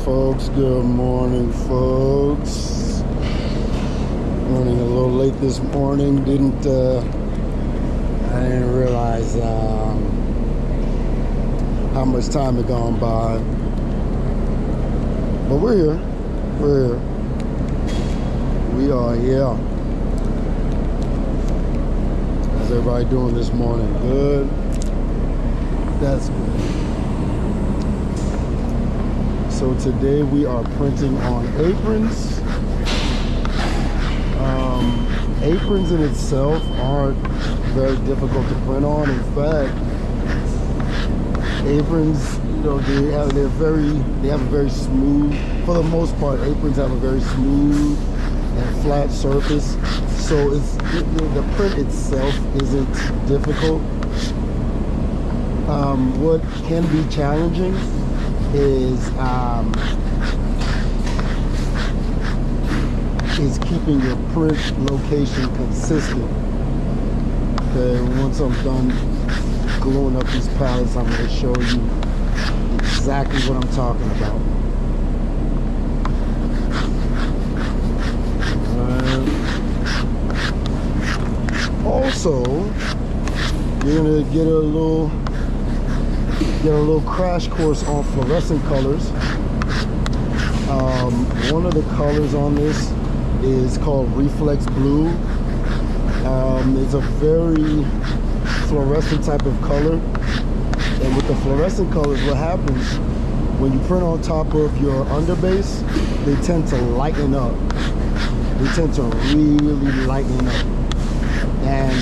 folks. Good morning, folks. Running a little late this morning. I didn't realize how much time had gone by. But we're here. We're here. We are here. How's everybody doing this morning? Good. That's good. So today we are printing on aprons. Aprons in itself aren't very difficult to print on. In fact, aprons, they have a very smooth, for the most part, aprons have a very smooth and flat surface. So the print itself isn't difficult. What can be challenging is keeping your print location consistent. Okay, once I'm done gluing up these pallets, I'm going to show you exactly what I'm talking about. Also, you're going to get a little crash course on fluorescent colors. One of the colors on this is called reflex blue. It's a very fluorescent type of color, and with the fluorescent colors, what happens when you print on top of your underbase, they tend to lighten up. They tend to really lighten up, and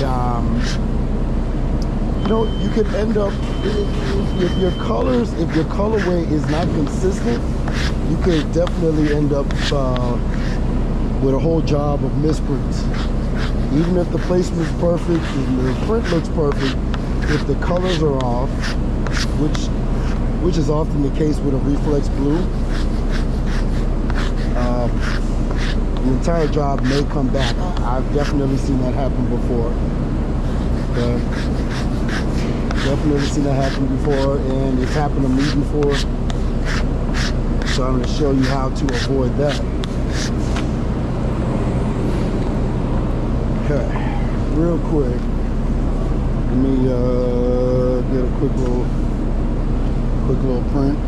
you could end up, if your colorway is not consistent, you could definitely end up with a whole job of misprints. Even if the placement is perfect, and the print looks perfect, if the colors are off, which is often the case with a reflex blue, the entire job may come back. I've definitely seen that happen before. Okay? Definitely seen that happen before, and it's happened to me before. So I'm going to show you how to avoid that. Okay, real quick. Let me get a quick little print.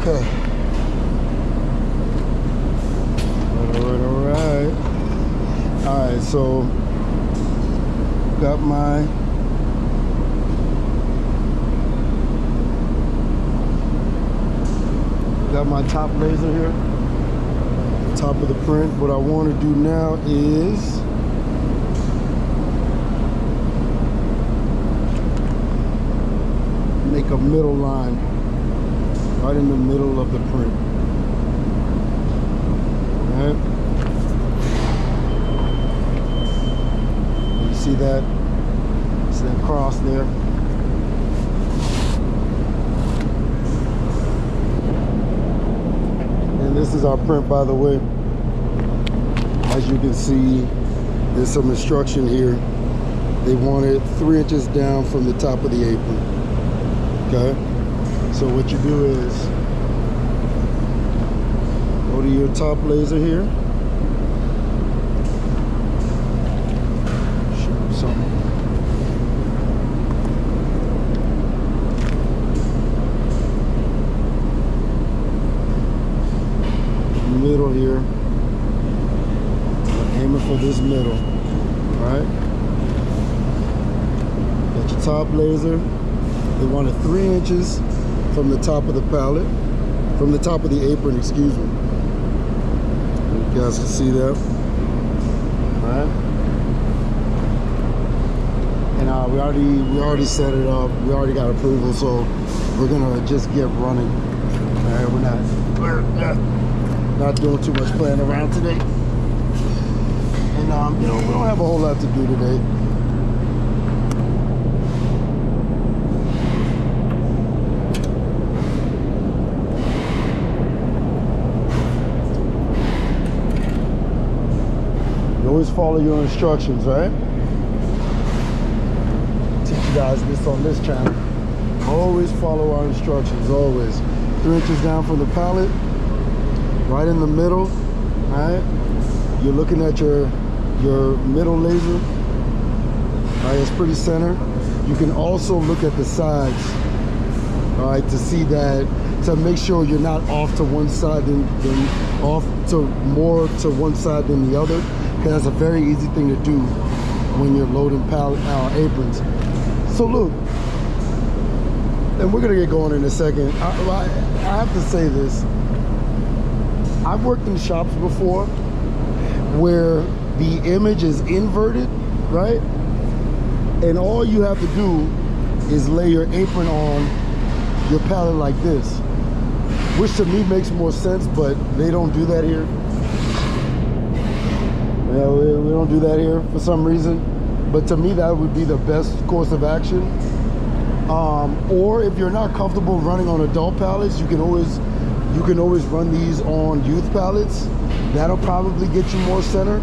Okay. All right, so got my top laser here, top of the print. What I want to do now is make a middle line right in the middle of the print. All right. You see that? See that cross there? And this is our print, by the way. As you can see, there's some instruction here. They want it 3 inches down from the top of the apron. Okay? So what you do is go to your top laser here. Show you something. laser. They wanted 3 inches from the top of the pallet, from the top of the apron, excuse me. You guys can see that. All right. And we already set it up. We already got approval, so we're gonna just get running. All right, we're not doing too much playing around today. And you know, we don't have a whole lot to do today. You always follow your instructions, right? Teach you guys this on this channel. Always follow our instructions, always. 3 inches down from the pallet, right in the middle, all right? You're looking at your middle laser, all right? It's pretty center. You can also look at the sides, all right, to see that, to make sure you're not off to one side than off to more to one side than the other, because that's a very easy thing to do when you're loading aprons. So look, and we're gonna get going in a second. I have to say this. I've worked in shops before where the image is inverted, right? And all you have to do is lay your apron on your pallet like this, which to me makes more sense, but they don't do that here. Yeah, we don't do that here for some reason. But to me, that would be the best course of action. Or if you're not comfortable running on adult pallets, you can always run these on youth pallets. That'll probably get you more center.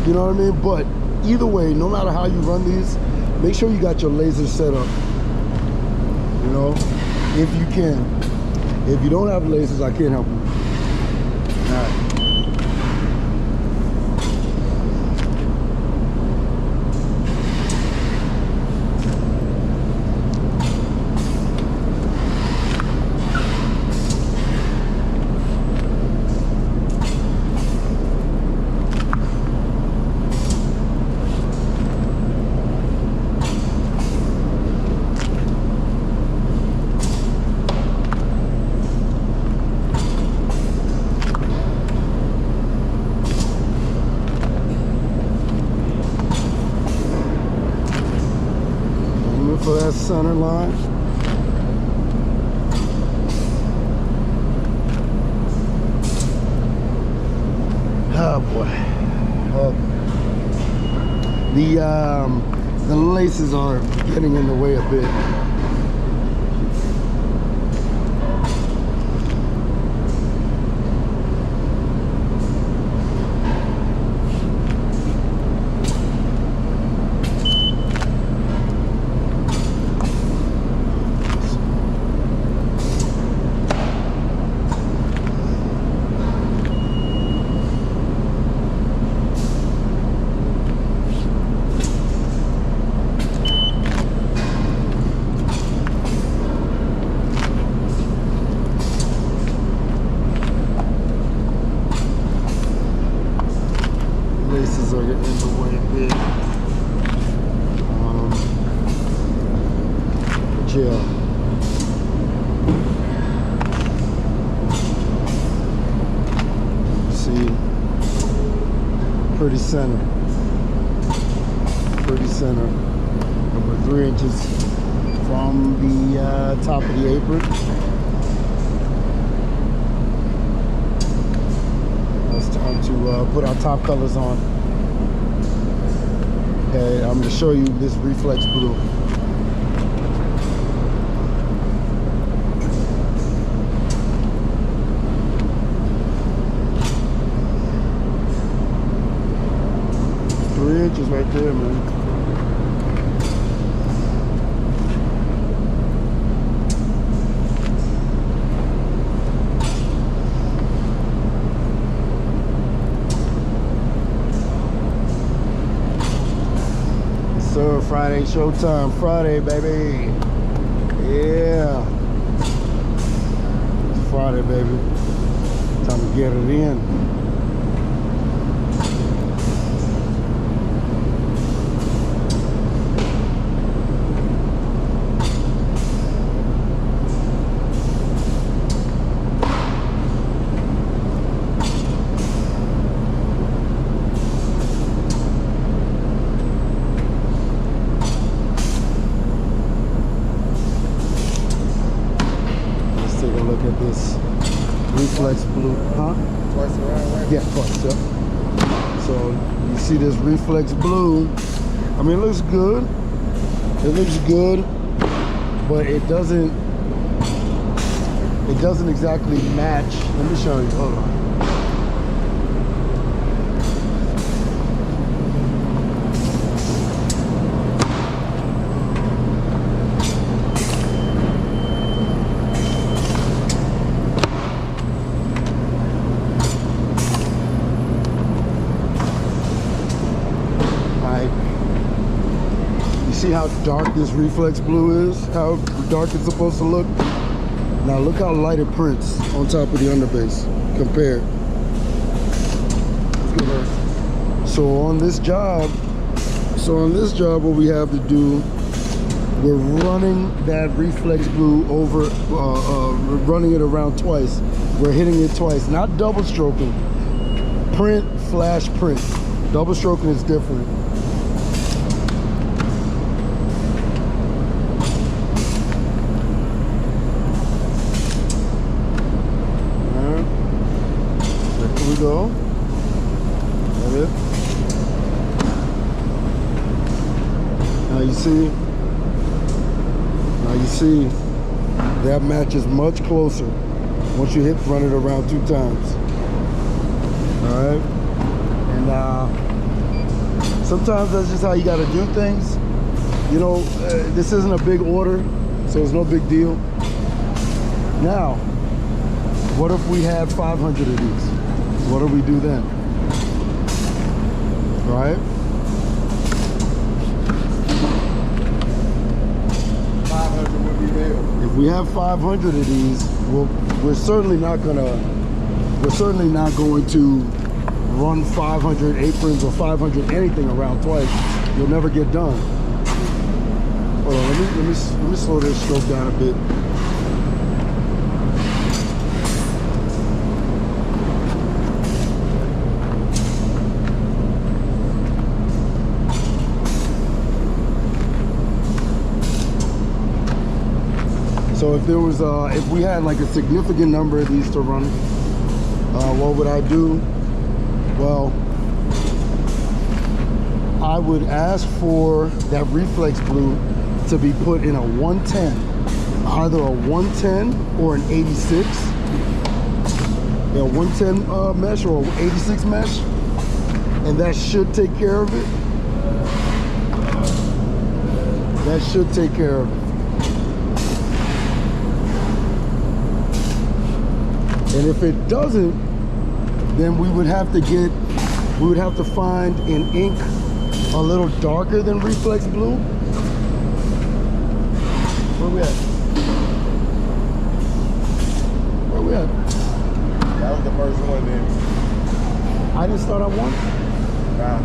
You know what I mean? But either way, no matter how you run these, make sure you got your laser set up. You know, if you can. If you don't have lasers, I can't help you. All right. For that center line. Oh boy. The laces are getting in the way a bit. Laces are getting in the way a bit. But yeah. See, pretty center. Pretty center. Number 3 inches from the top of the apron. It's time to put our top colors on. Okay, I'm going to show you this reflex blue. Three inches right there, man. Sir, Friday showtime, Friday, baby. Yeah. It's Friday, baby. Time to get it in. at this reflex blue, huh? Twice around, right? Yeah, twice, yeah. So you see this reflex blue. I mean, it looks good. It looks good, but it doesn't exactly match. Let me show you. Hold on. See how dark this reflex blue is? How dark it's supposed to look? Now look how light it prints on top of the underbase compared. So on this job, what we have to do, we're running that reflex blue over, we're running it around twice. We're hitting it twice, not double stroking. Print, flash, print. Double stroking is different. Go. That it. Now you see that matches much closer once you run it around 2 times. All right, and sometimes that's just how you got to do things. You know, this isn't a big order, so it's no big deal. Now, what if we had 500 of these? What do we do then? Right? 500 would be there. If we have 500 of these, we're certainly not going to run 500 aprons or 500 anything around twice. You'll never get done. Hold on, let me slow this stroke down a bit. So if there was, if we had like a significant number of these to run, what would I do? Well, I would ask for that reflex blue to be put in a 110, either a 110 or an 86. Yeah, 110 mesh or 86 mesh, and that should take care of it. That should take care of it. And if it doesn't, then we would have to find an ink a little darker than reflex blue. Where we at? Where we at? That was the first one then. I didn't start on 1? Nah.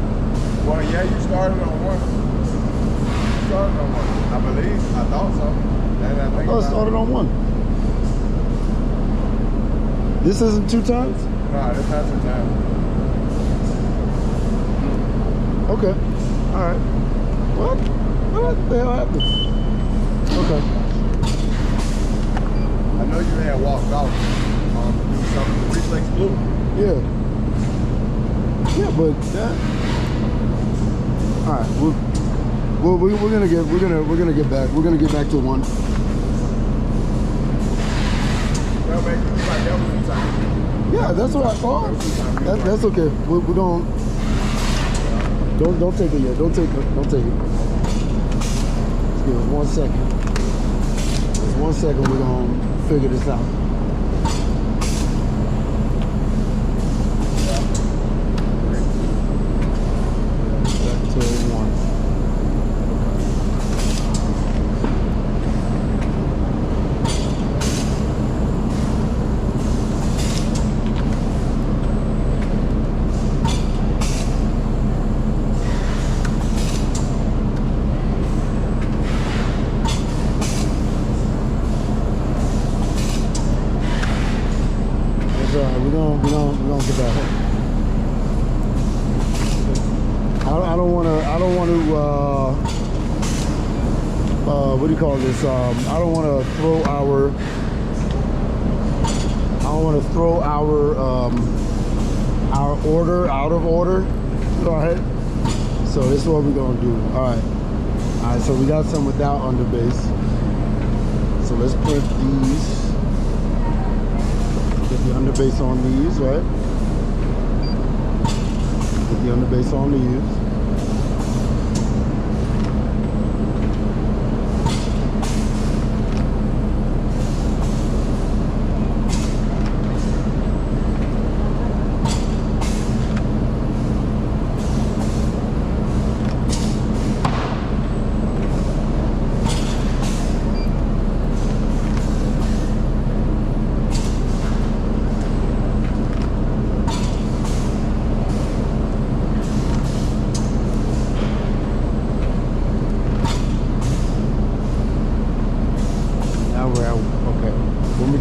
Well, yeah, you started on 1. You started on 1. I believe. I thought so. I started on 1. This isn't 2 times? Nah, this has 2 times. Okay. All right. What? What the hell happened? Okay. I know you had walked off to do something with reflex blue. Yeah. Yeah, but that. All right. We're gonna get back. We're gonna get back to 1. Yeah, that's what I thought. That's okay. We don't take it yet. Don't take it. Let's give it 1 second. Just 1 second. We're gonna figure this out. Back to 1. We're gonna get back. I don't want to what do you call this? I don't want to throw don't want to throw our order out of order. All right. So this is what we're gonna do. All right. All right. So we got some without underbase. So let's print these. Get the underbase on these, right? Get the underbase on these.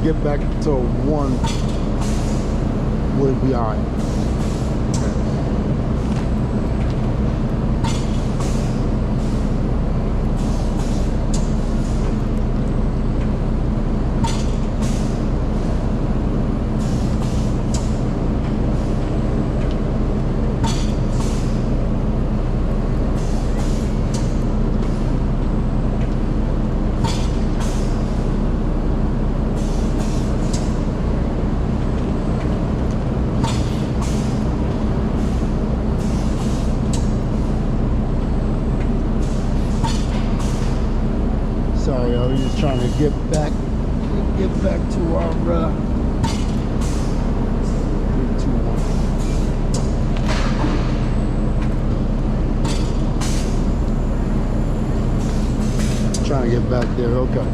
Get back to 1, we'll be all right. Sorry, I was just trying to get back to our 3, 2, 1. Trying to get back there. Okay.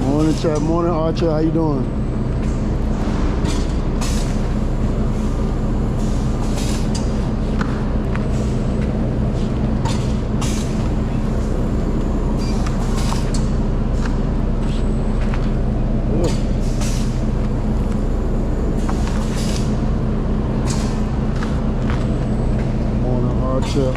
Morning, chat. Morning, Archer. How you doing? Archer.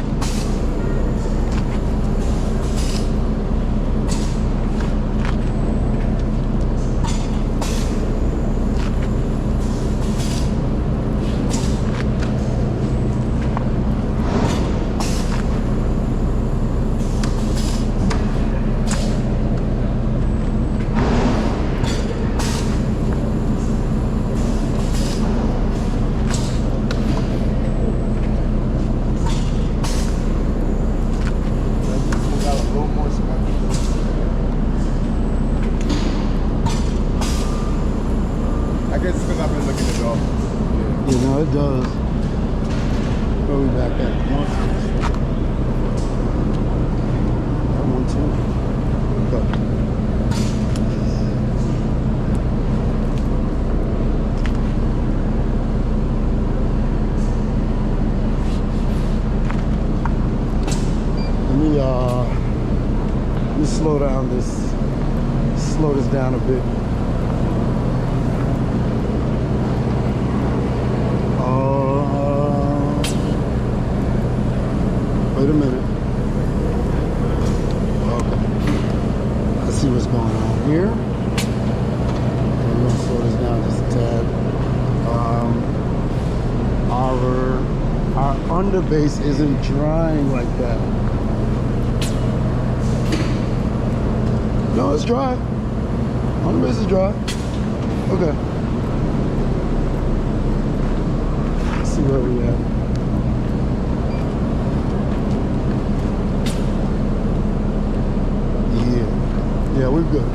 You know, it does. Where we back at? 1, 2. Go. Let me slow down this. Slow this down a bit. Wait a minute. Okay. Let's see what's going on here. I'm gonna slow this down just a tad. Our underbase isn't drying like that. No, it's dry. Underbase is dry. Okay. Let's see where we at. Yeah, we're good.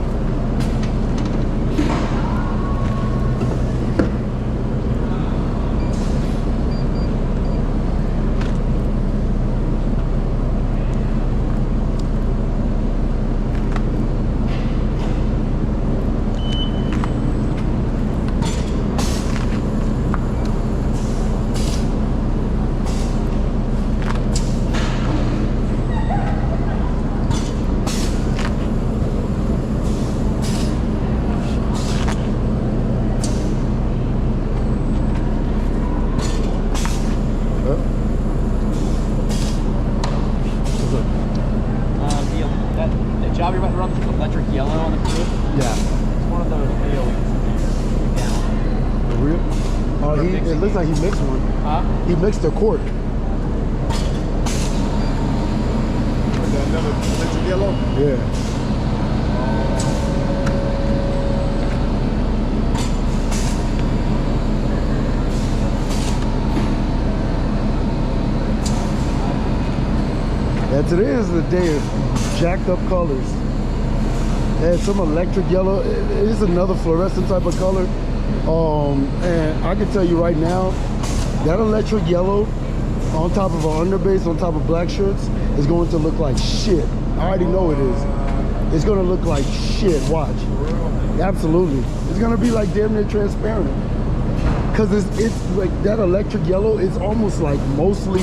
job you're about to run, this electric yellow on the proof. Yeah. It's one of those wheels. Down. For real? Oh, it looks like he mixed one. Huh? He mixed a quart. Is that another electric yellow? Yeah. And today is the day of jacked up colors. And some electric yellow. It is another fluorescent type of color. And I can tell you right now, that electric yellow on top of our underbase, on top of black shirts, is going to look like shit. I already know it is. It's gonna look like shit, watch. Absolutely. It's gonna be like damn near transparent. Cause it's like that electric yellow, it's almost like mostly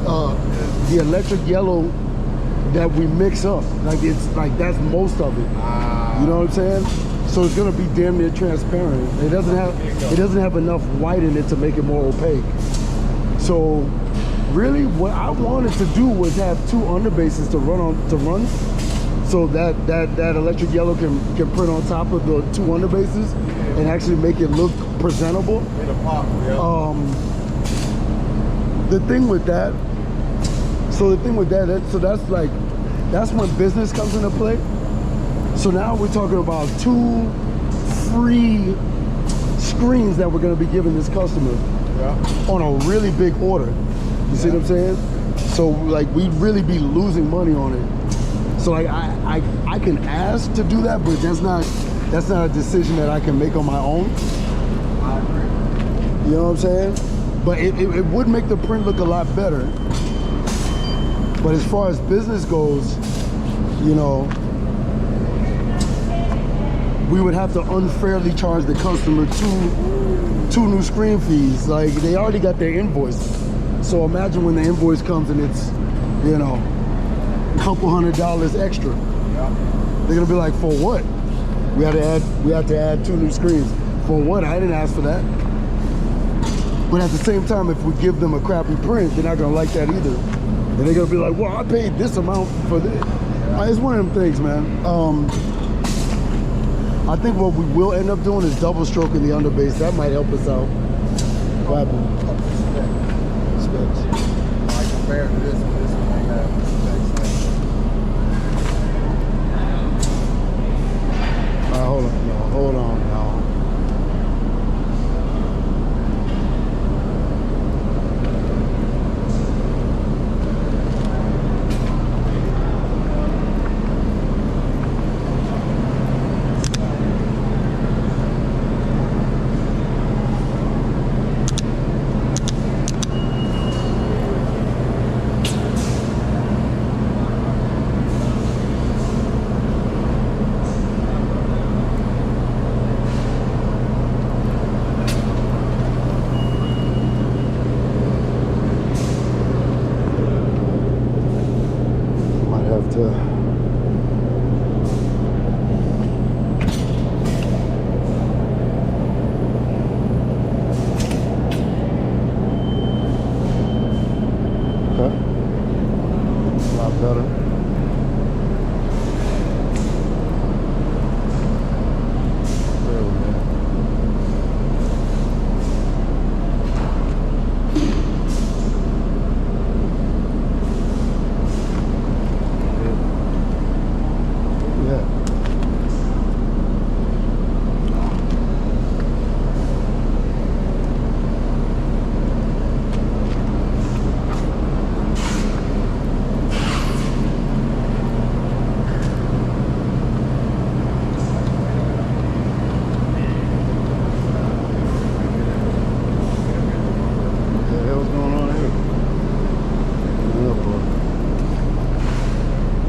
the electric yellow that we mix up. Like it's like that's most of it. You know what I'm saying? So it's gonna be damn near transparent. It doesn't have enough white in it to make it more opaque. So really what I wanted to do was have two underbases to run so that electric yellow can print on top of the two underbases and actually make it look presentable. The thing with that, that's when business comes into play. So now we're talking about 2 free screens that we're going to be giving this customer on a really big order. You see what I'm saying? So like we'd really be losing money on it. So like I can ask to do that, but that's not a decision that I can make on my own. I agree. You know what I'm saying? But it would make the print look a lot better. But as far as business goes, you know, we would have to unfairly charge the customer two new screen fees. Like they already got their invoice. So imagine when the invoice comes and it's, you know, a couple $100 extra. They're gonna be like, for what? We had to add 2 new screens. For what? I didn't ask for that. But at the same time, if we give them a crappy print, they're not gonna like that either. And they're gonna be like, well, I paid this amount for this. It's one of them things, man. I think what we will end up doing is double stroking the underbase. That might help us out. What happened? Specs. Like compared to this one has specs. Hold on, y'all. Hold on, y'all.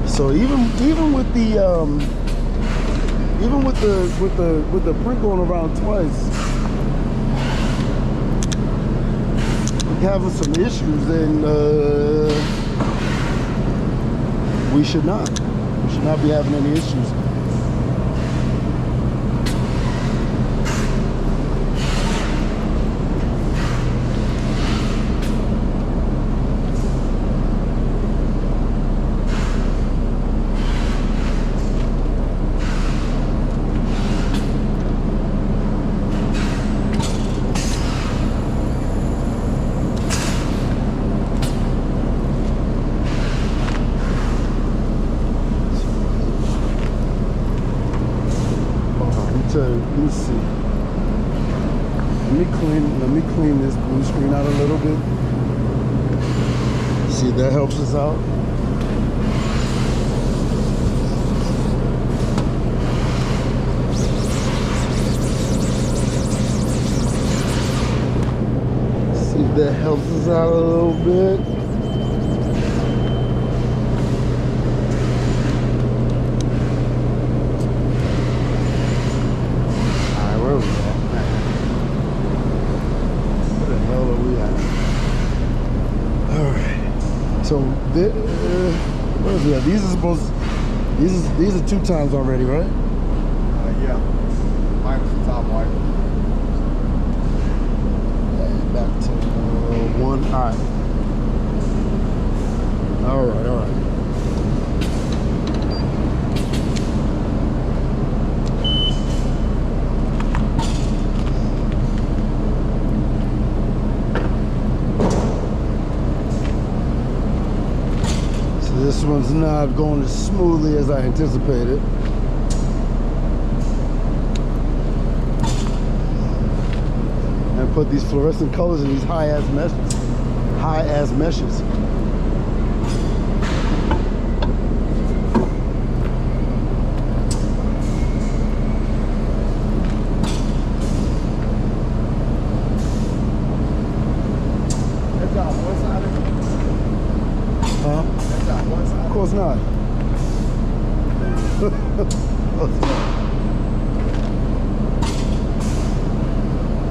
So even with the print going around twice, we're having some issues, and we should not be having any issues. me see. Let me clean this blue screen out a little bit. See, that helps us out. See, that helps us out a little bit. Alright, where are we at? Where the hell are we at? Alright. So, where is it? These are supposed. These are 2 times already, right? Yeah. Minus the top wiper. Back to 1. All right. All right. This one's not going as smoothly as I anticipated. And put these fluorescent colors in these high-ass meshes. High-ass meshes. That's on one side of it? Huh? That's on one side? Of course not. Of course not.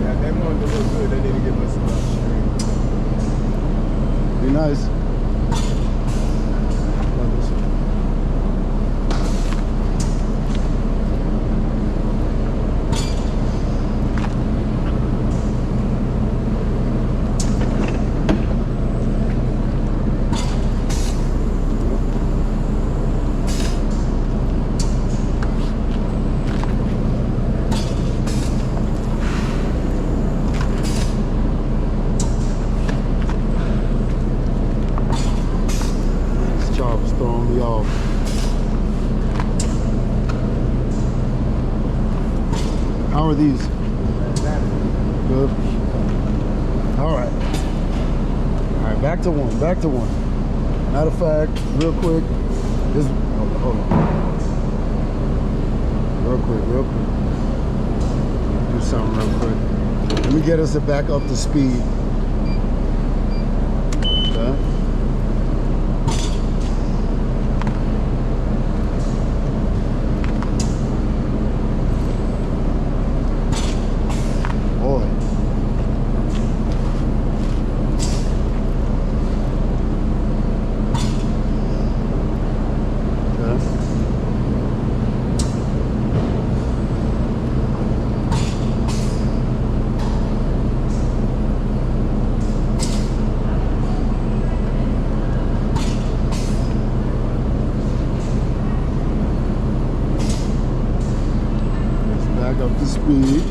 Yeah, they wanted to look good. They need to give us some screen. Be nice. Like this one. Throwing me off. How are these? Good. All right. All right, back to one. Back to one. Matter of fact, real quick. This. Hold on. Real quick. Do something real quick. Let me get us back up to speed. Okay. Up to speed.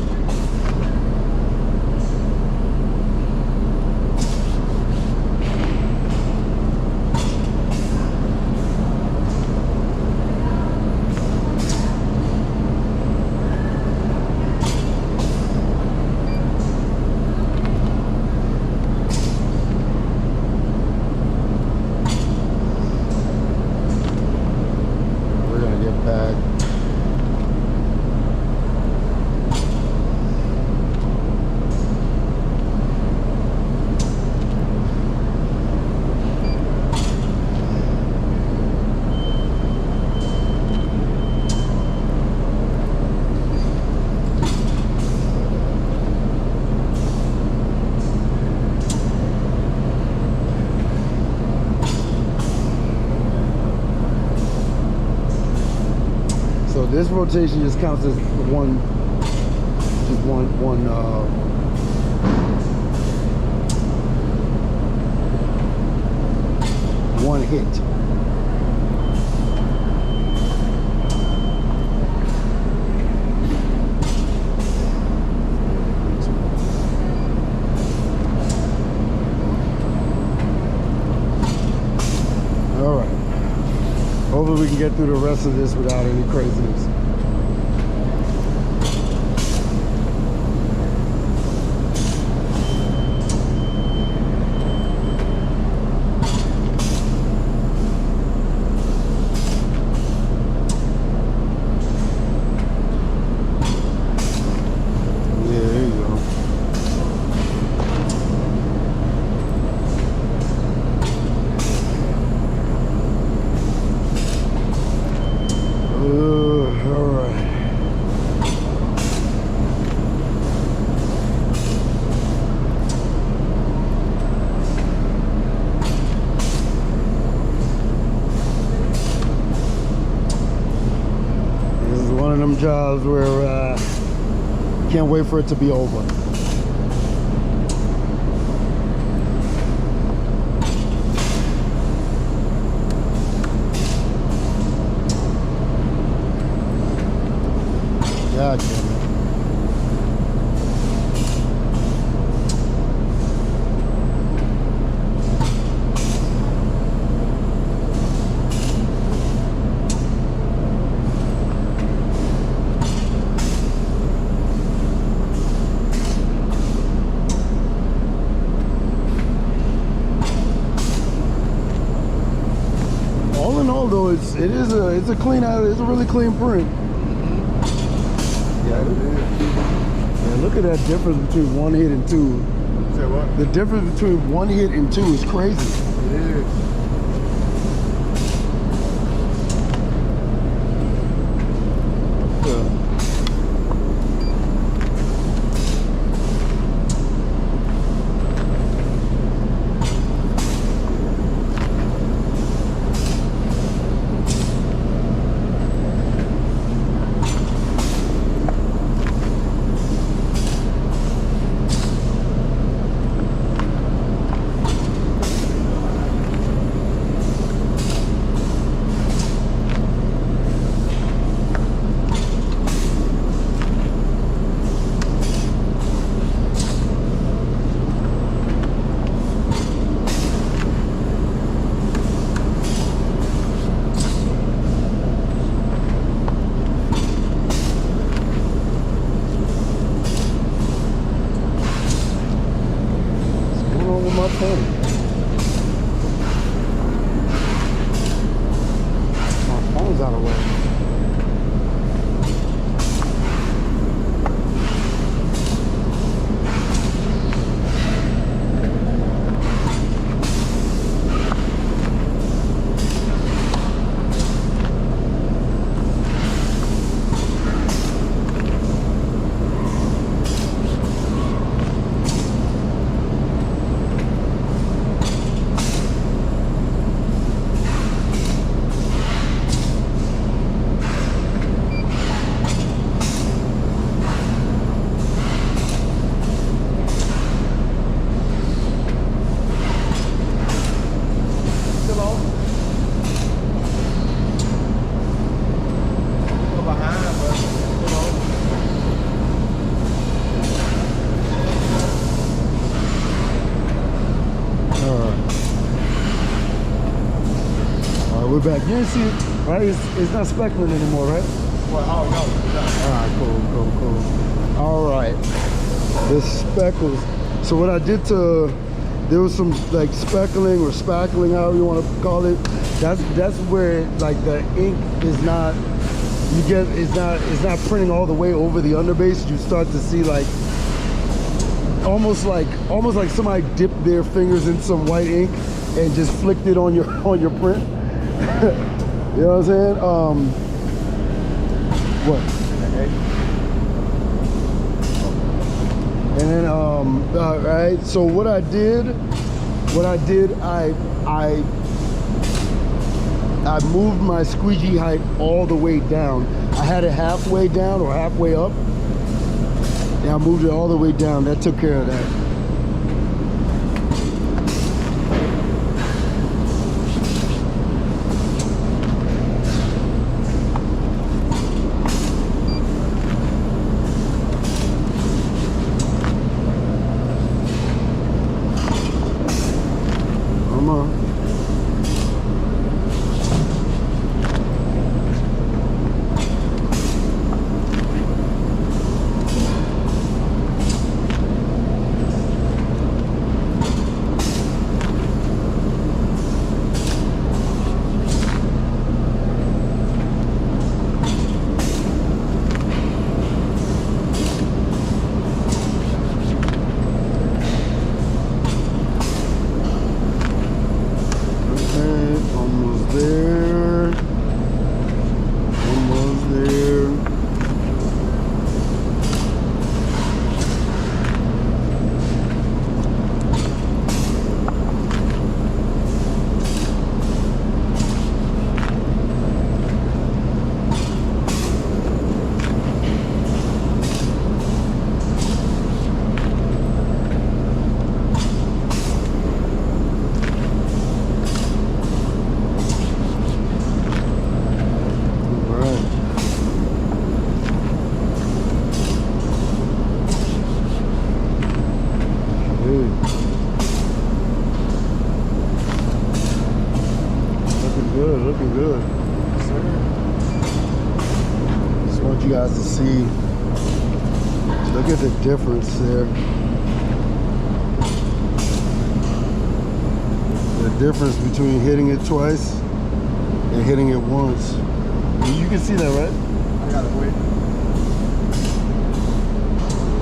We're gonna get back. So this rotation just counts as one hit. All right. Hopefully we can get through the rest of this without any craziness. them jobs where can't wait for it to be over. God damn it. All in all, though, it's a really clean print. Yeah, it is. Yeah, look at that difference between one hit and two. Say what? The difference between one hit and two is crazy. It is. My phone. My phone's out of way. We're back. You didn't see it, right? It's not speckling anymore, right? Well, oh, no. All right, cool. All right. The speckles. So what I did there was some like speckling or spackling, however you want to call it. That's where like the ink is not, it's not printing all the way over the underbase. You start to see like, almost like somebody dipped their fingers in some white ink and just flicked it on your print. You know what I'm saying? What? And then all right, so what I did, I moved my squeegee height all the way down. I had it halfway down or halfway up. And I moved it all the way down. That took care of that. good, looking good. Just want you guys to see. Look at the difference there. The difference between hitting it twice and hitting it once. You can see that, right? I gotta wait.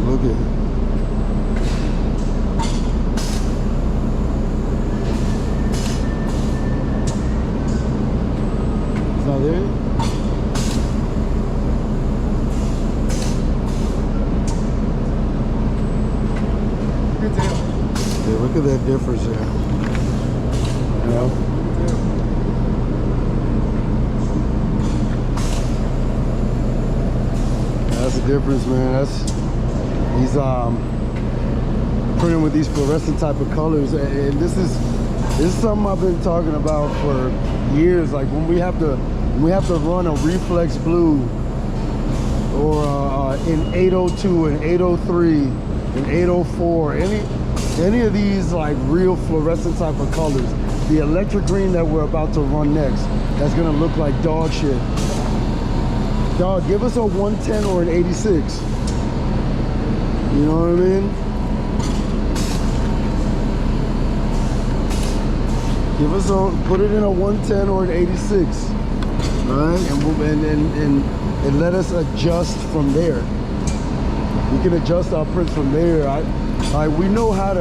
Look at it. It's not there? You can tell. Yeah, look at that difference there. You know? That's the difference, man. He's printing with these fluorescent type of colors, and this is something I've been talking about for years. Like when we have to run a reflex blue, or in 802 and 803 and 804, any of these like real fluorescent type of colors. The electric green that we're about to run next, that's gonna look like dog shit. Dog, give us a 110 or an 86. You know what I mean? Put it in a 110 or an 86. All right, and let us adjust from there. We can adjust our prints from there. We know how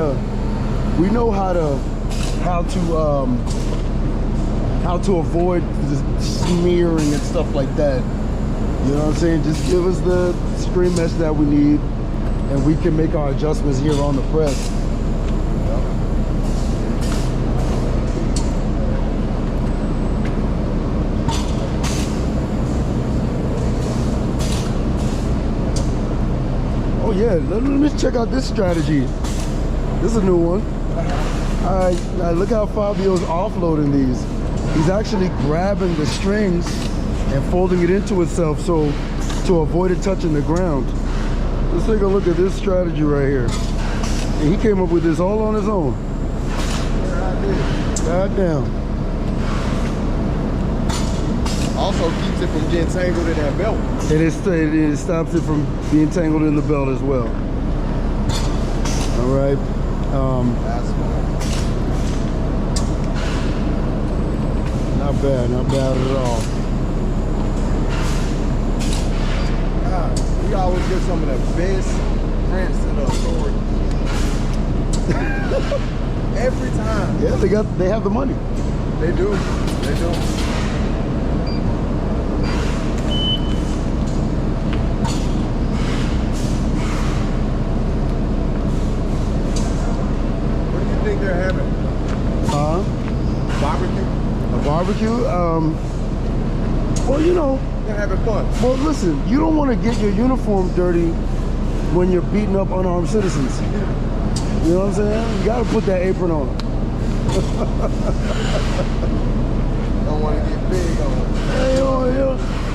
to avoid the smearing and stuff like that. You know what I'm saying? Just give us the screen mesh that we need, and we can make our adjustments here on the press. Oh yeah, let me check out this strategy. This is a new one. All right, now look how Fabio's offloading these. He's actually grabbing the strings and folding it into itself so to avoid it touching the ground. Let's take a look at this strategy right here. And he came up with this all on his own. God damn. Also keeps it from getting tangled in that belt. And it stops it from being tangled in the belt as well. All right. That's Not bad at all. God, we always get some of the best prints to the authority. Every time. Yeah, they have the money. They do. They do. What do you think they're having? Barbecue? A barbecue? Well, you know. They're having fun. Well, listen, you don't want to get your uniform dirty when you're beating up unarmed citizens. You know what I'm saying? You got to put that apron on. Don't want to get big on them. Hey,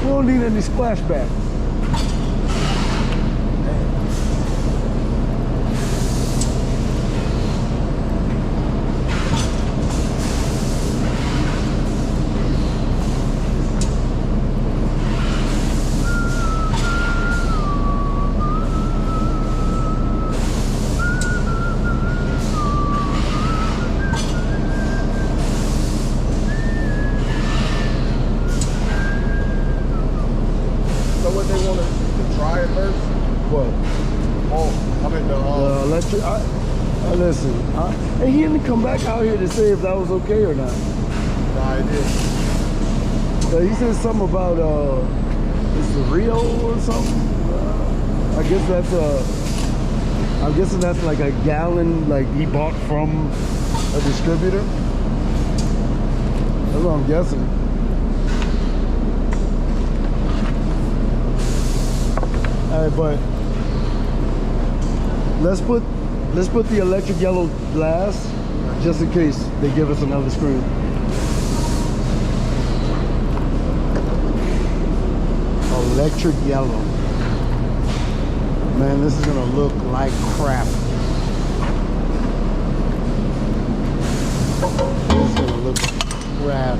we don't need any splashback. Listen, and he didn't come back out here to say if that was okay or not. Nah, I did. He said something about it's the Rio or something. I guess I'm guessing that's like a gallon, like he bought from a distributor. That's what I'm guessing. All right, but let's put the electric yellow glass just in case they give us another screen. Electric yellow. Man, this is gonna look like crap. This is gonna look like crap.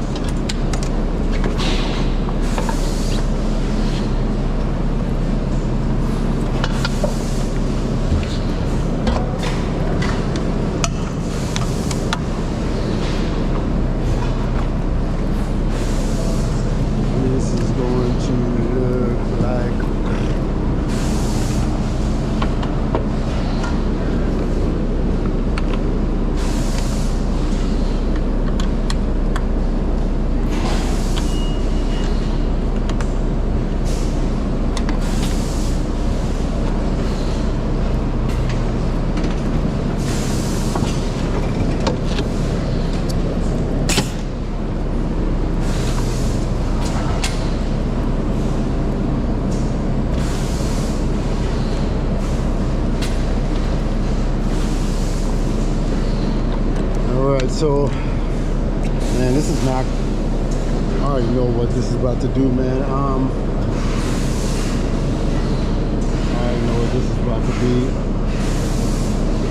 So, man, this is not. I already know what this is about to do, man. I already know what this is about to be.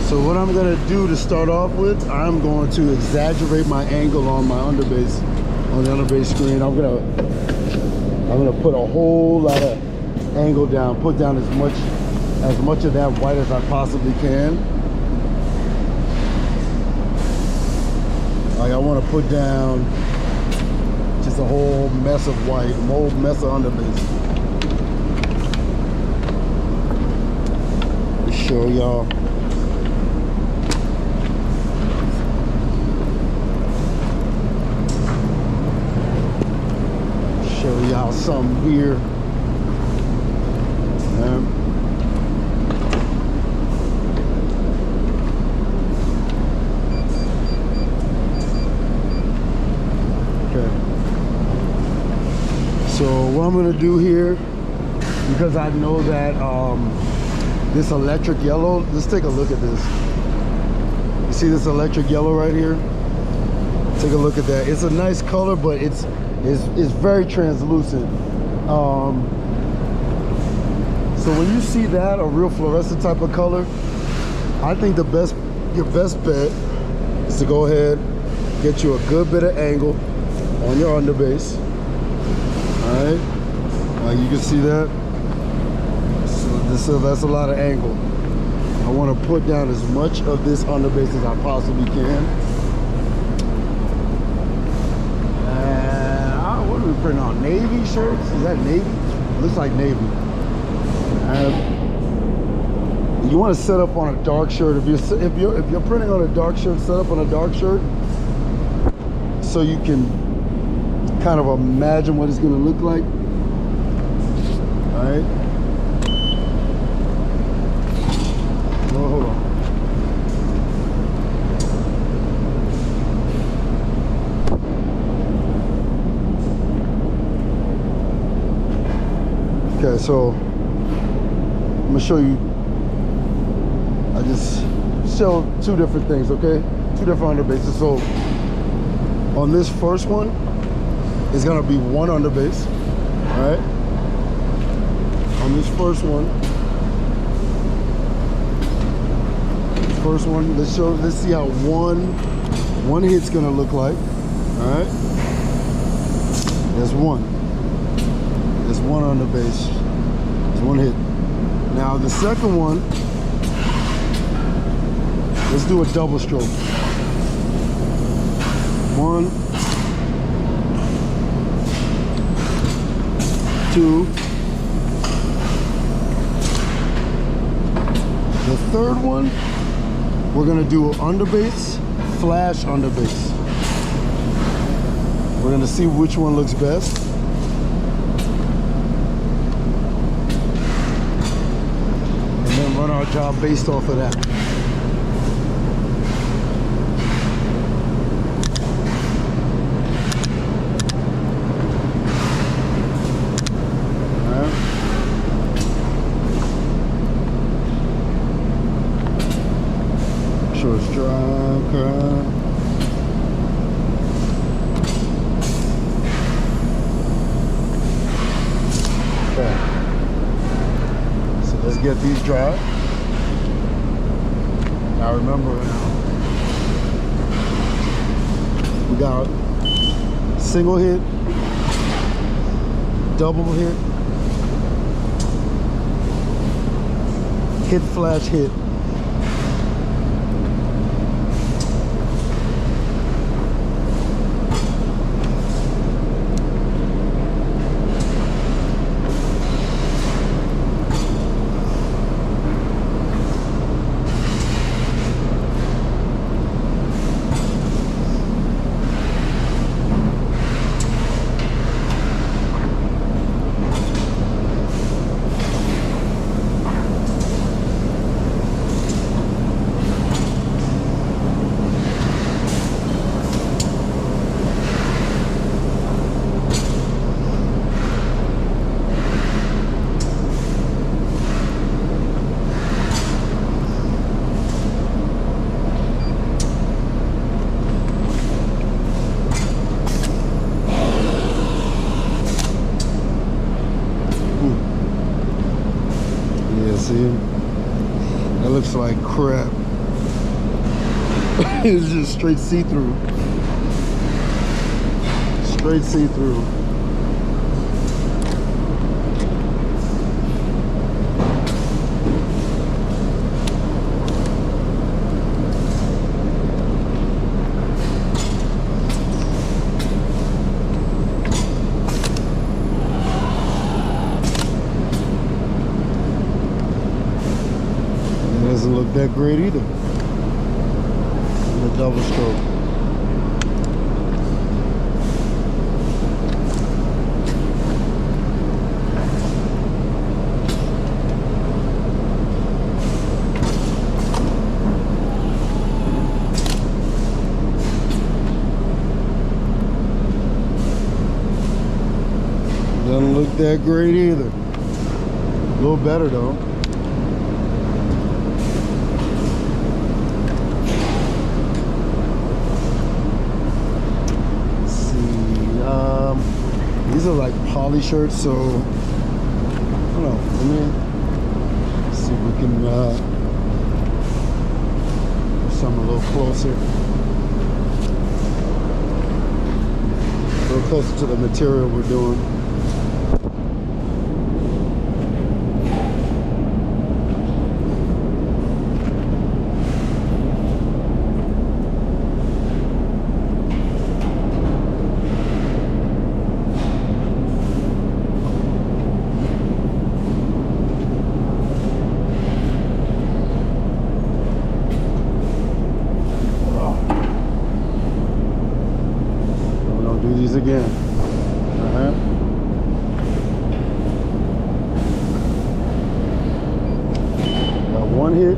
So what I'm gonna do to start off with, I'm going to exaggerate my angle on my underbase, on the underbase screen. I'm gonna put a whole lot of angle down, put down as much of that white as I possibly can. Like I want to put down just a whole mess of white, a whole mess of underbase. To show y'all. Show y'all something here. So what I'm gonna do here, because I know that this electric yellow, let's take a look at this. You see this electric yellow right here? Take a look at that. It's a nice color, but it's very translucent. So when you see that, a real fluorescent type of color, I think your best bet is to go ahead, get you a good bit of angle on your underbase. Alright, you can see that. So that's a lot of angle. I want to put down as much of this underbase as I possibly can. And what are we printing on? Navy shirts? Is that navy? Looks like navy. You want to set up on a dark shirt. If you're printing on a dark shirt, set up on a dark shirt so you can kind of imagine what it's going to look like. All right. No, hold on. Okay, so I'm gonna show you. I just show two different things, okay? Two different underbases. So on this first one, it's gonna be one underbase, all right? On this first one, let's see how one hit's gonna look like, all right? There's one underbase, there's one hit. Now the second one, let's do a double stroke. One, two. The third one, we're gonna do underbase, flash underbase. We're gonna see which one looks best. And then run our job based off of that. Sure it's dry, okay. Okay. So let's get these dry. Now remember, we got single hit, double hit, hit, flash, hit. See, that looks like crap. It's just straight see-through. Straight see-through. It doesn't look that great either. The double stroke. Doesn't look that great either. A little better though. Let's see. These are like poly shirts, so I don't know. Let me see if we can do something a little closer. A little closer to the material we're doing. Again. Got one hit.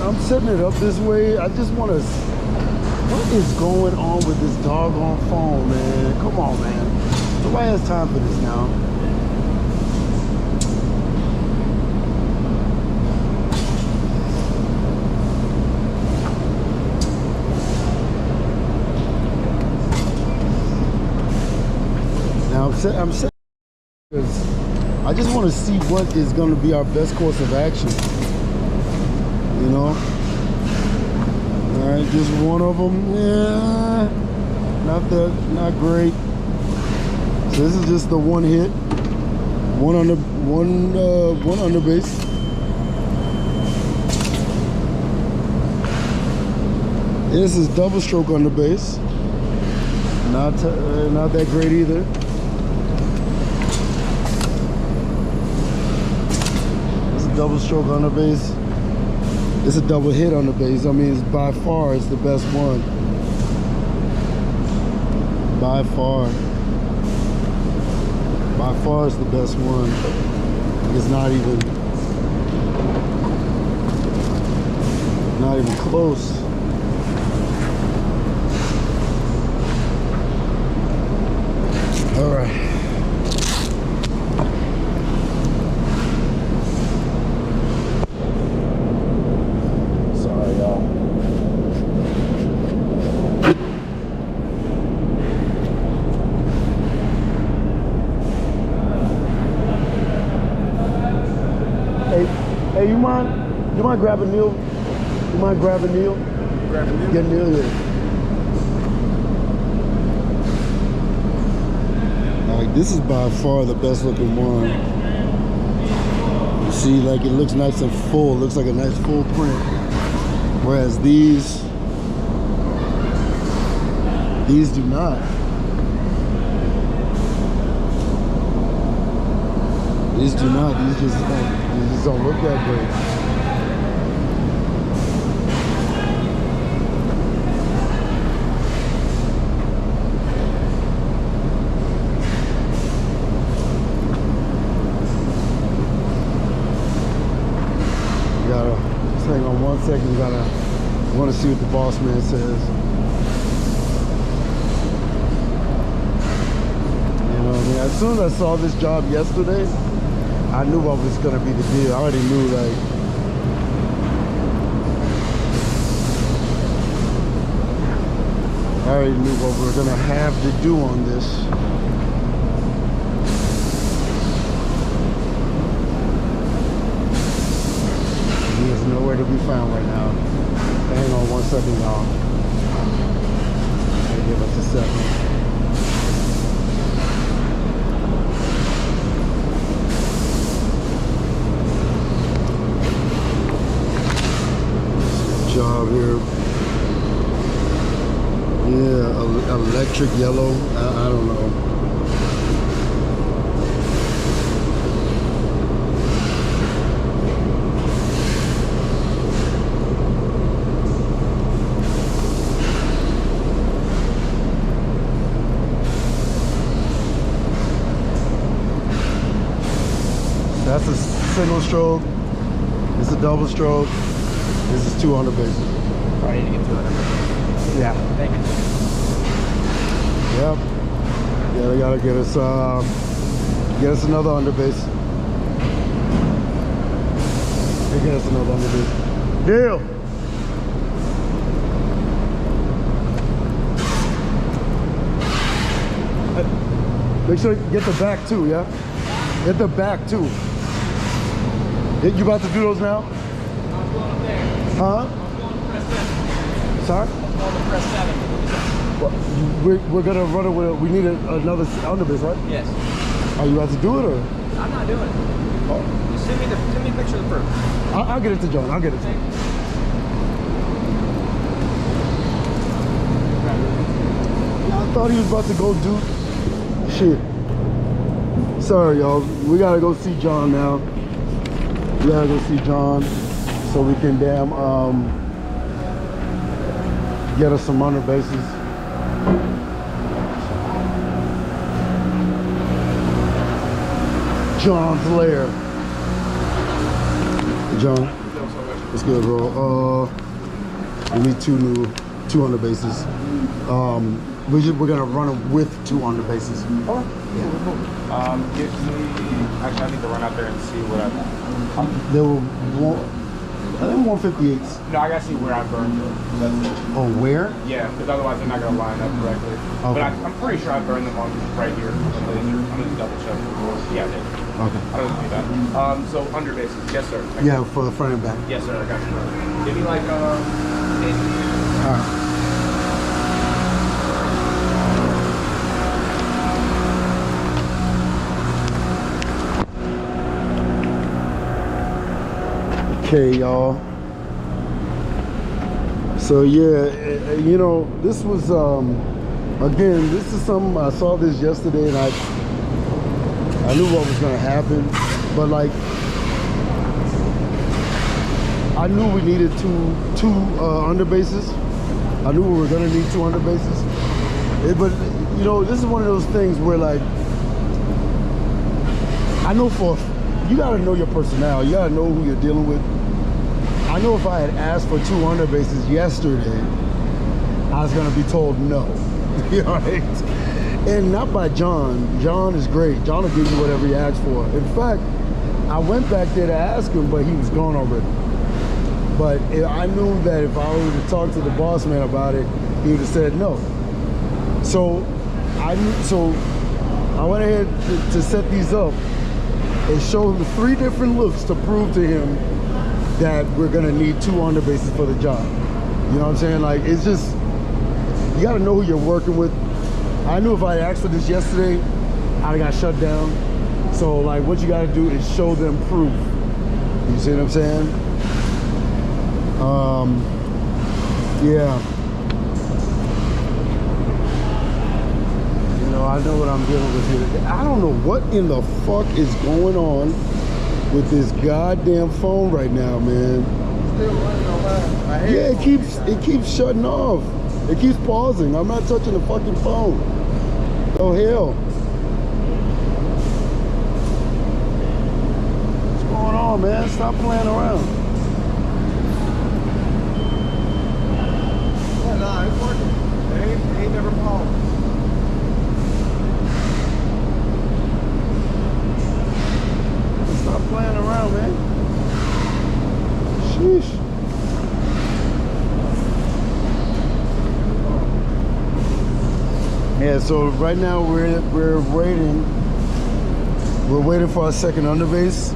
I'm setting it up this way. I just want to. What is going on with this doggone phone, man? Come on, man. Nobody has time for this now. Now I'm set because I just want to see what is going to be our best course of action. You know, all right, just one of them, yeah, not great. So this is just the one hit, one under base. This is double stroke under base, not that great either. This is double stroke under base. It's a double hit on the base. I mean, it's by far it's the best one. By far it's the best one. It's not even close. All right. You mind grabbing Neil? You mind grabbing Neil? Grabbing you? Get Neil here. Like, this is by far the best looking one. You see, like, it looks nice and full. It looks like a nice full print. Whereas these do not. These do not. These just don't look that great. Just hang on 1 second. Want to see what the boss man says. You know what I mean? As soon as I saw this job yesterday, I knew what was gonna be the deal. I already knew, like, I already knew what we were gonna have to do on this. He is nowhere to be found right now. Hang on 1 second, y'all. Give us a second. Job here. Yeah, electric yellow. I don't know. That's a single stroke. It's a double stroke. This is 200 bases. I need to get 200 bases. Yeah. Thank you. Yep. Yeah, they gotta get us another underbase. They get us another underbase. Deal. Make sure you get the back too, yeah? Get the back too. You about to do those now? I'm going up there. Huh? I'm going to press 7. Sorry? I'm going to press 7. Well, we're gonna run it with we need another underbase, right? Yes. Are you about to do it or? I'm not doing it. Oh. Just send me a picture of the proof. I'll get it to John. I'll get it to him. I thought he was about to go do shit. Sorry, y'all. We gotta go see John now. We gotta go see John so we can get us some underbases. John's lair. John, what's good, bro? We need two underbases. We're gonna run it with 2 underbases. Give me. Actually, I need to run out there and see what They were 158s. No, I gotta see where I burned them. That's it. Oh, where? Yeah, because otherwise they're not gonna line up correctly. Okay. But I'm pretty sure I burned them on right here. I'm gonna double check. Yeah, I did. Okay. I don't do that. So under bases, yes sir. Yeah, for the front and back. Yes sir, I got you. Give me like All right. Okay, y'all. So yeah, you know, this was again, this is something I saw this yesterday, and I knew what was gonna happen, but like I knew we needed two underbases. I knew we were gonna need 2 underbases. But you know, this is one of those things where like I know you gotta know your personnel. You gotta know who you're dealing with. I know if I had asked for 2 underbases yesterday, I was gonna be told no. You know, right? And not by John. John is great. John will give you whatever he asks for. In fact, I went back there to ask him, but he was gone already. But I knew that if I were to talk to the boss man about it, he would have said no. So I went ahead to set these up and show him 3 different looks to prove to him that we're gonna need 2 underbases for the job. You know what I'm saying? Like, it's just, you gotta know who you're working with. I knew if I asked for this yesterday, I got shut down. So like, what you gotta do is show them proof. You see what I'm saying? Yeah. You know, I know what I'm dealing with here. I don't know what in the fuck is going on with this goddamn phone right now, man. Still running on my head. Yeah, it keeps shutting off. It keeps pausing. I'm not touching the fucking phone. Oh hell. What's going on, man? Stop playing around. Yeah, nah, it's working. It ain't never paused. Stop playing around, man. Sheesh. Yeah, so right now we're waiting. We're waiting for our second underbase.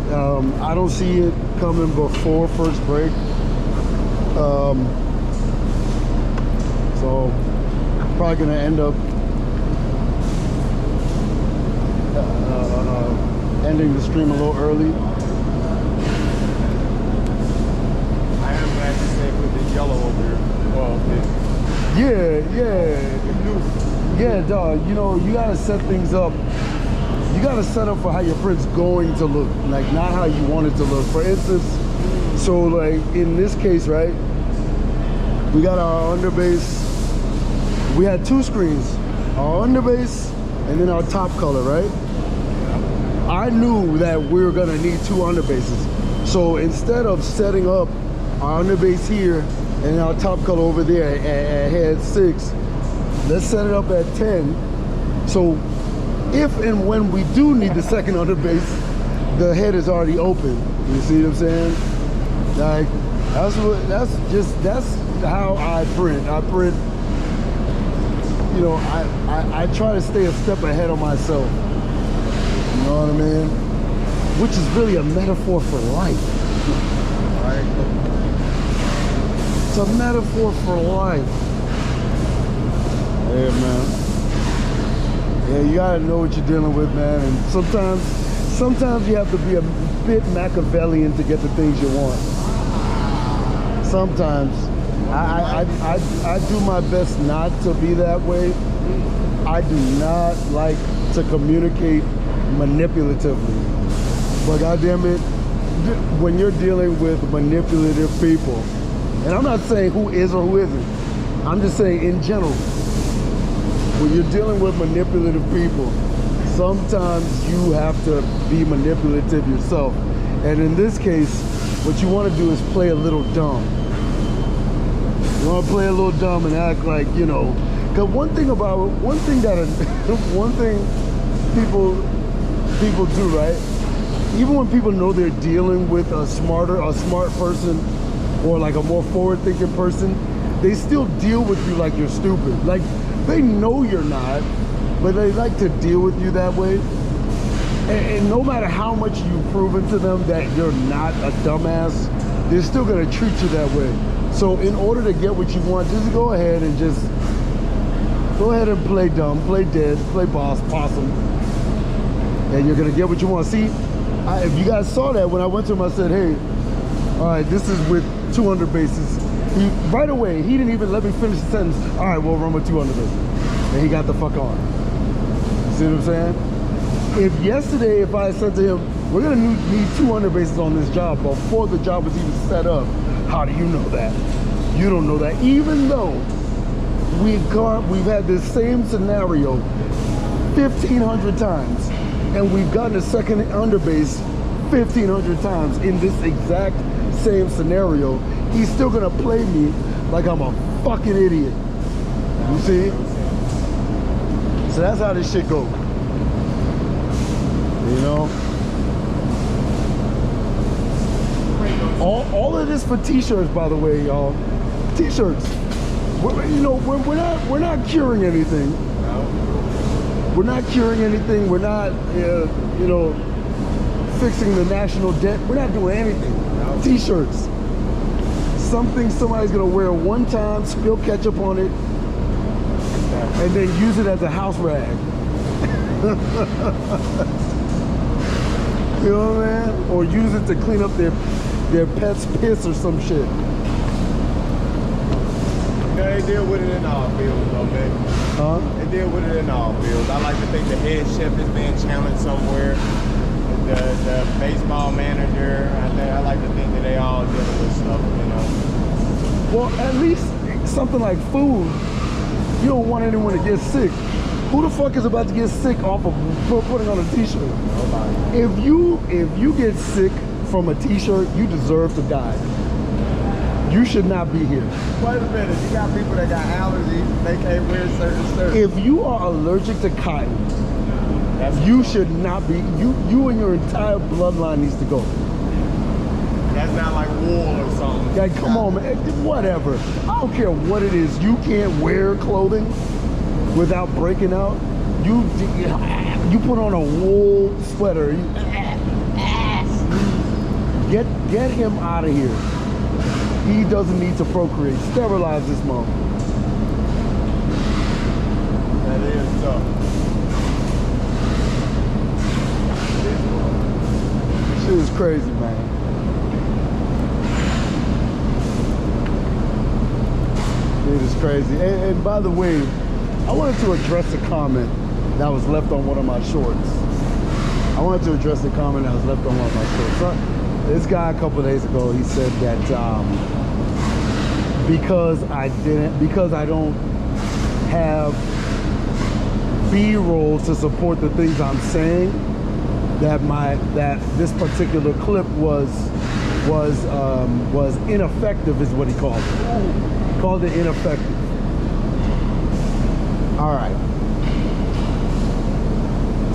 I don't see it coming before first break. So probably gonna end up ending the stream a little early. I am glad you said put the yellow over here. Well, Yeah, dog. You know, you gotta set things up. You gotta set up for how your print's going to look, like not how you want it to look. For instance, so like in this case, right? We got our underbase. We had 2 screens, our underbase and then our top color, right? I knew that we were gonna need 2 underbases. So instead of setting up our underbase here and our top color over there at head 6, let's set it up at 10. So if and when we do need the second underbase, the head is already open. You see what I'm saying? Like, that's how I print. I print, you know, I try to stay a step ahead of myself. You know what I mean? Which is really a metaphor for life. right? It's a metaphor for life. Yeah, man. Yeah, you gotta know what you're dealing with, man. And sometimes you have to be a bit Machiavellian to get the things you want. Sometimes. I do my best not to be that way. I do not like to communicate manipulatively. But goddamn it, when you're dealing with manipulative people, and I'm not saying who is or who isn't, I'm just saying in general, when you're dealing with manipulative people, sometimes you have to be manipulative yourself. And in this case, what you want to do is play a little dumb. You want to play a little dumb and act like, you know, because one thing people do, right? Even when people know they're dealing with a smart person or like a more forward-thinking person, they still deal with you like you're stupid. Like, they know you're not, but they like to deal with you that way. And no matter how much you've proven to them that you're not a dumbass, they're still gonna treat you that way. So in order to get what you want, just go ahead and play dumb, play dead, play possum, and you're gonna get what you want. See, if you guys saw that when I went to him, I said, hey, all right, this is with 200 bases. Right away, he didn't even let me finish the sentence. All right, we'll run with 200 bases. And he got the fuck on. You see what I'm saying? If I had said to him, we're gonna need 200 bases on this job before the job was even set up, how do you know that? You don't know that. Even though we've had this same scenario 1,500 times, and we've gotten a second underbase 1,500 times in this exact same scenario, he's still gonna play me like I'm a fucking idiot. You see? So that's how this shit goes. You know? All of this for t-shirts, by the way, y'all. T-shirts. We're not curing anything. We're not curing anything. We're not, fixing the national debt. We're not doing anything. T-shirts. something somebody's gonna wear one time, spill ketchup on it, and then use it as a house rag. You know what I mean? Or use it to clean up their pet's piss or some shit. They deal with it in all fields, though, man. Huh? They deal with it in all fields. I like to think the head chef is being challenged somewhere. The baseball manager, I like to think that they all dealing with stuff, you know. Well, at least something like food, you don't want anyone to get sick. Who the fuck is about to get sick off of putting on a t-shirt? Nobody. If you get sick from a t-shirt, you deserve to die. You should not be here. Wait a minute, you got people that got allergies, they can't wear certain shirts. If you are allergic to cotton, you should not be, you and your entire bloodline needs to go. That's not like wool or something. Like, come on, man, whatever. I don't care what it is. You can't wear clothing without breaking out. You put on a wool sweater. Get him out of here. He doesn't need to procreate. Sterilize this mom. That is tough. Shit is crazy, man. It is crazy. And by the way, I wanted to address a comment that was left on one of my shorts. I wanted to address the comment that was left on one of my shorts. So, this guy a couple of days ago, he said that because I don't have B-roll to support the things I'm saying, that this particular clip was ineffective, is what he called it. He called it ineffective. All right.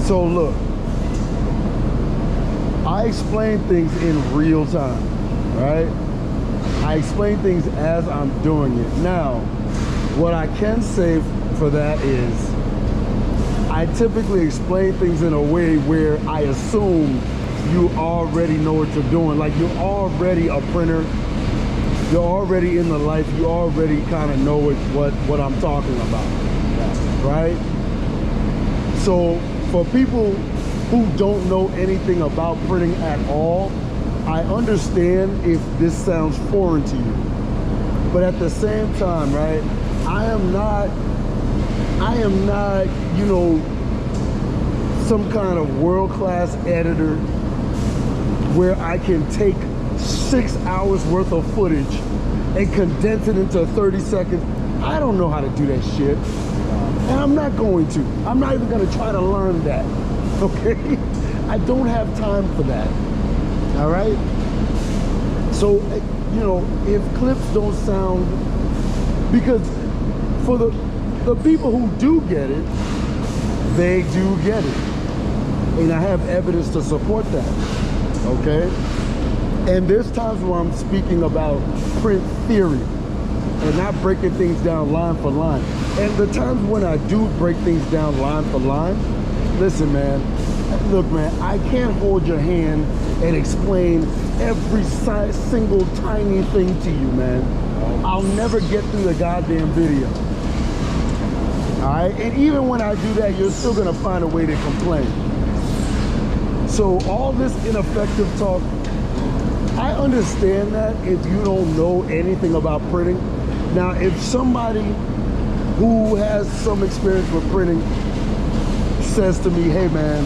So look, I explain things in real time, right? I explain things as I'm doing it. Now, what I can say for that is I typically explain things in a way where I assume you already know what you're doing. Like, you're already a printer. You're already in the life. You already kind of know what I'm talking about, right? So for people who don't know anything about printing at all, I understand if this sounds foreign to you. But at the same time, right, I am not, you know, some kind of world-class editor where I can take 6 hours worth of footage and condense it into 30 seconds. I don't know how to do that shit. And I'm not going to. I'm not even going to try to learn that. Okay? I don't have time for that. All right? So, you know, if clips don't sound, because for the people who do get it, they do get it. And I have evidence to support that. Okay? And there's times where I'm speaking about print theory and not breaking things down line for line. And the times when I do break things down line for line, listen, man, look, man, I can't hold your hand and explain every single tiny thing to you, man. I'll never get through the goddamn video. All right? And even when I do that, you're still gonna find a way to complain. So all this ineffective talk, I understand that if you don't know anything about printing. Now, if somebody who has some experience with printing says to me, hey man,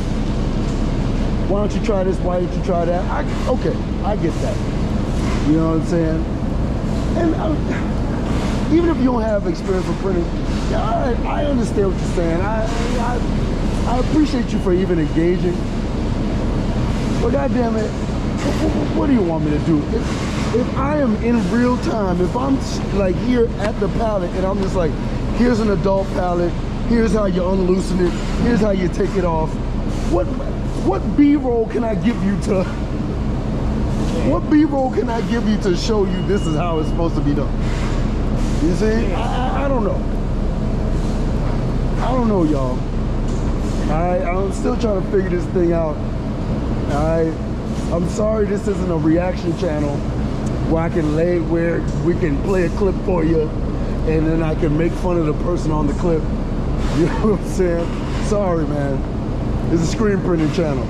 why don't you try this, why don't you try that? Okay, I get that. You know what I'm saying? And even if you don't have experience with printing, yeah, all right, I understand what you're saying. I appreciate you for even engaging. But goddamn it, what do you want me to do? If I am in real time, if I'm like here at the pallet and I'm just like, here's an adult pallet, here's how you unloosen it, here's how you take it off. What B-roll can I give you to? What B-roll can I give you to show you this is how it's supposed to be done? You see? I don't know. I don't know, y'all. I'm still trying to figure this thing out. I'm sorry this isn't a reaction channel where we can play a clip for you, and then I can make fun of the person on the clip. You know what I'm saying? Sorry, man. It's a screen printing channel.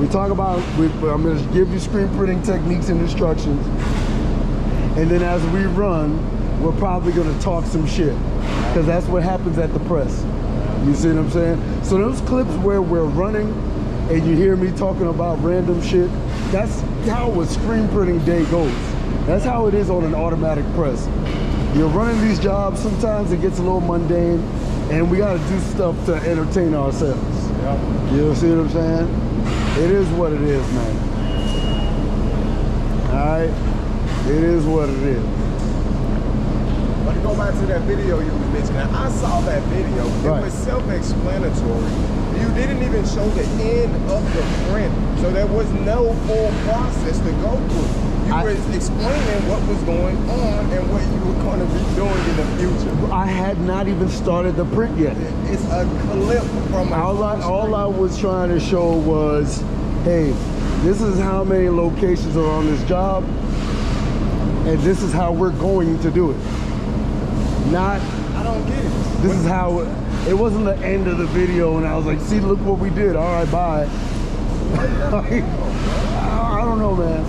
We talk about, I'm going to give you screen printing techniques and instructions. And then as we run, we're probably going to talk some shit. Because that's what happens at the press. You see what I'm saying? So those clips where we're running and you hear me talking about random shit, that's how a screen printing day goes. That's how it is on an automatic press. You're running these jobs, sometimes it gets a little mundane, and we got to do stuff to entertain ourselves. Yep. You see what I'm saying? It is what it is, man. All right? It is what it is. But to go back to that video you were mentioning, I saw that video. Right. It was self-explanatory. You didn't even show the end of the print, so there was no full process to go through. You were explaining what was going on and what you were going to be doing in the future. I had not even started the print yet. It's a clip from all I was trying to show was, hey, this is how many locations are on this job, and this is how we're going to do it. Not, I don't get it. This is how, it wasn't the end of the video and I was like, see, look what we did. All right, bye. I don't know, man.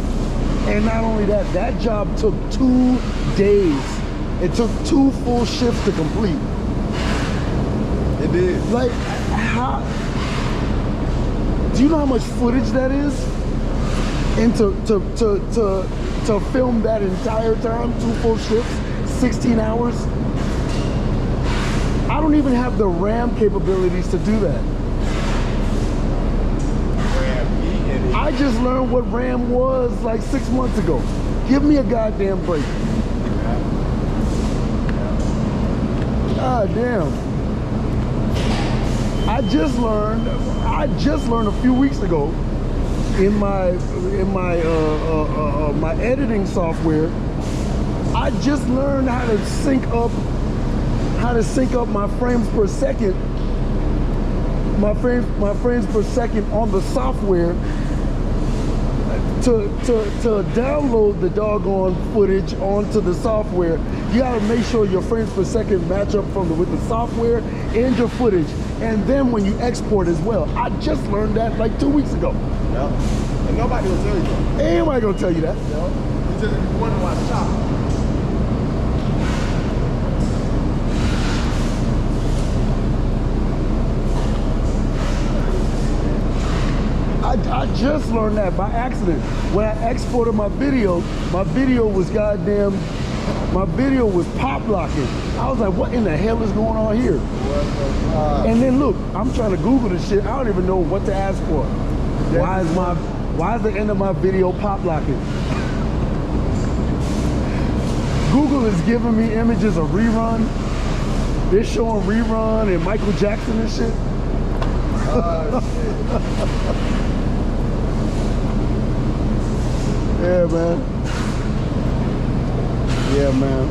And not only that, that job took 2 days. It took 2 full shifts to complete. It did. Like, how? Do you know how much footage that is? And to film that entire time, 2 full shifts, 16 hours? I don't even have the RAM capabilities to do that. I just learned what RAM was like 6 months ago. Give me a goddamn break. God damn. I just learned a few weeks ago in my my editing software. I just learned how to sync up my frames per second. My frames per second on the software to download the doggone footage onto the software. You gotta make sure your frames per second match up with the software and your footage, and then when you export as well. I just learned that like 2 weeks ago. Yeah. And nobody will tell you that. Ain't nobody gonna tell you that. Yeah. You just wonder why it's shop. I just learned that by accident. When I exported my video was pop locking. I was like, what in the hell is going on here? And then look, I'm trying to Google this shit. I don't even know what to ask for. Why is the end of my video pop locking? Google is giving me images of Rerun. They're showing Rerun and Michael Jackson and shit. Yeah, man. Yeah, man.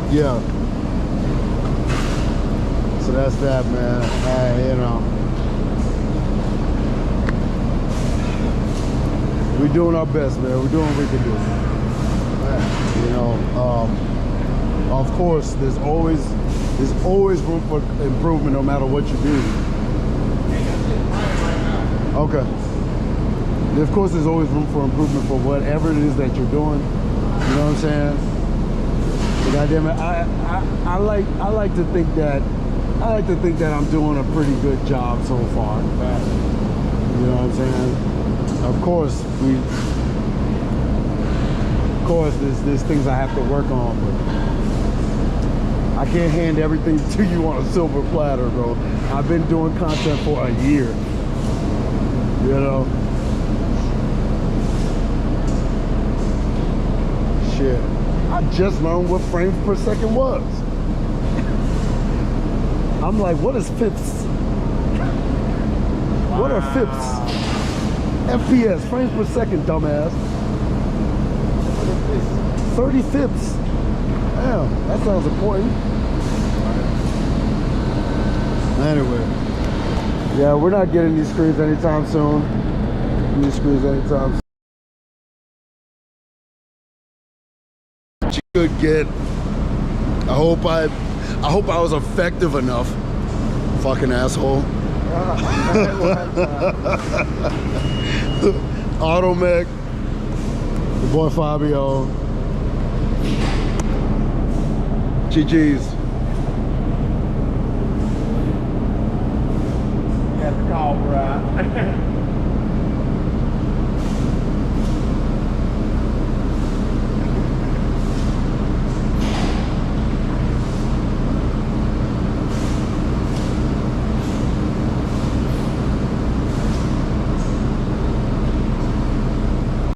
Yeah. So that's that, man. You know. We're doing our best, man. We're doing what we can do. You know, of course, there's always room for improvement no matter what you do. Okay. Of course, there's always room for improvement for whatever it is that you're doing. You know what I'm saying? But goddamn it, I like to think that I'm doing a pretty good job so far. You know what I'm saying? Of course, there's things I have to work on, but I can't hand everything to you on a silver platter, bro. I've been doing content for a year. You know? Shit. I just learned what frames per second was. I'm like, what is FIPS? What are FIPS? FPS, frames per second, dumbass. 30 FIPS. Damn, that sounds important. Anyway. Yeah, we're not getting these screens anytime soon. These screens anytime soon. could get. I hope I was effective enough. Fucking asshole. Automech, the boy Fabio. GG's. You got the call right.